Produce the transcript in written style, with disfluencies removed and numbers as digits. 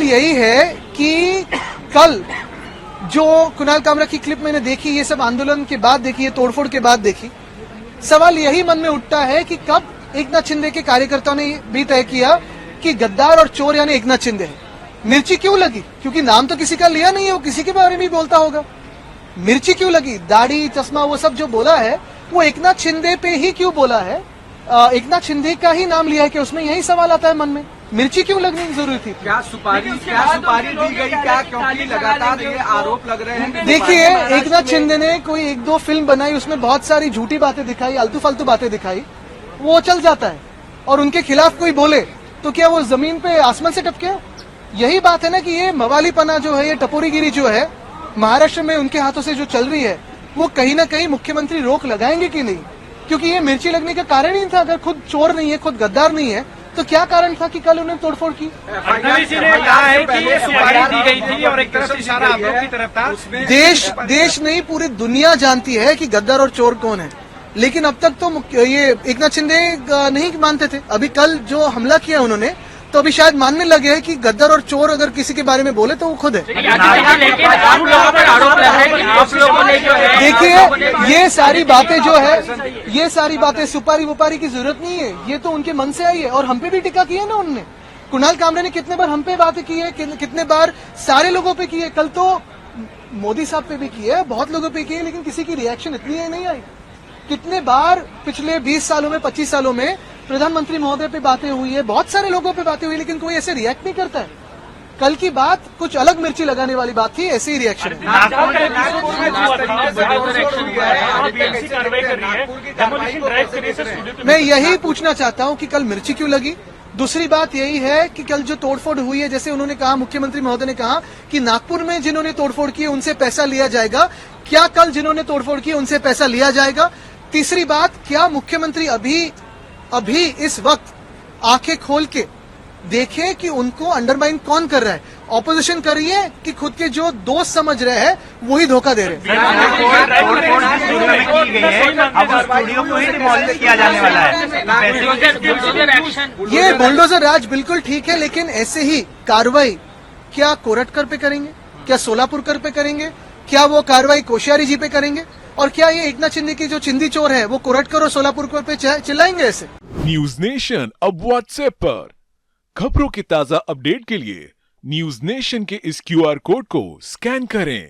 यही है कि कल जो कुणाल कामरा की क्लिप मैंने देखी, ये सब आंदोलन के बाद देखी, ये तोड़फोड़ के बाद देखी, सवाल यही मन में उठता है कि कब एकनाथ शिंदे के कार्यकर्ताओं ने भी तय किया कि गद्दार और चोर यानी एकनाथ शिंदे है। मिर्ची क्यों लगी? क्योंकि नाम तो किसी का लिया नहीं है, वो किसी के बारे में ही बोलता होगा। मिर्ची क्यों लगी? दाढ़ी, चश्मा, वो सब जो बोला है वो एकनाथ शिंदे पे ही क्यों बोला है? एकनाथ शिंदे का ही नाम लिया है कि उसमें यही सवाल आता है मन में, मिर्ची क्यों लगनी जरूरी थी? क्या सुपारी दी गई क्या? क्योंकि लगातार ये आरोप लग रहे हैं। देखिए, एकनाथ शिंदे ने कोई एक दो फिल्म बनाई, उसमें बहुत सारी झूठी बातें दिखाई, आलतू फालतू बातें दिखाई, वो चल जाता है। और उनके खिलाफ कोई बोले तो क्या वो जमीन पे आसमान से टपके? यही बात है ना कि ये मवालीपना जो है, ये टपोरीगिरी जो है महाराष्ट्र में उनके हाथों से जो चल रही है, वो कहीं ना कहीं मुख्यमंत्री रोक लगाएंगे कि नहीं? क्योंकि ये मिर्ची लगने का कारण ही था। अगर खुद चोर नहीं है, खुद गद्दार नहीं है, तो क्या कारण था कि कल उन्हें तोड़फोड़ की? फडणवीस जी ने कहा है कि सुपारी दी गई थी और एक तरफ से इशारा आप लोग की तरफ था। देश नहीं, पूरी दुनिया जानती है कि गद्दार और चोर कौन है, लेकिन अब तक तो ये एकनाथ शिंदे नहीं मानते थे। अभी कल जो हमला किया उन्होंने, तो अभी शायद मानने लगे हैं कि गद्दार और चोर अगर किसी के बारे में बोले तो वो खुद है। देखिए, ये सारी बातें जो है, ये सारी बातें सुपारी वुपारी की जरूरत नहीं है, ये तो उनके मन से आई है। और हम पे भी टिक्का की है ना उन्होंने। कुणाल कामरे ने कितने बार हम पे बातें की है, कितने बार सारे लोगों पे की है। कल तो मोदी साहब पे भी की है, बहुत लोगों पे की है, लेकिन किसी की रिएक्शन इतनी नहीं आई। कितने बार पिछले 20 सालों में, 25 सालों में प्रधानमंत्री महोदय पे बातें हुई है, बहुत सारे लोगों पे बातें हुई, लेकिन कोई ऐसे रिएक्ट नहीं करता है। कल की बात कुछ अलग मिर्ची लगाने वाली बात थी, ऐसे ही रिएक्शन है। मैं यही पूछना चाहता हूं कि कल मिर्ची क्यों लगी। दूसरी बात यही है कि कल जो तोड़फोड़ हुई है, जैसे उन्होंने कहा, मुख्यमंत्री महोदय ने कहा कि नागपुर में जिन्होंने तोड़फोड़ की उनसे पैसा लिया जाएगा। क्या कल जिन्होंने तोड़फोड़ की उनसे पैसा लिया जाएगा? तीसरी बात, क्या मुख्यमंत्री अभी इस वक्त आंखें खोल के देखे कि उनको अंडरमाइन कौन कर रहा है? ऑपोजिशन कर रही है कि खुद के जो दोस्त समझ रहे हैं वही धोखा दे रहे हैं? ये बुलडोजर राज बिल्कुल ठीक है, लेकिन ऐसे ही कार्रवाई क्या कोरटकर पे करेंगे? क्या सोलापुरकर पे करेंगे? क्या वो कार्रवाई कोश्यारी जी पे करेंगे? और क्या ये एकनाथ शिंदे की जो चिंदी चोर है वो कोरटकर और सोलापुरकर पे चिल्लाएंगे ऐसे? न्यूज नेशन अब व्हाट्सएप पर खबरों की ताजा अपडेट के लिए न्यूज नेशन के इस QR कोड को स्कैन करें।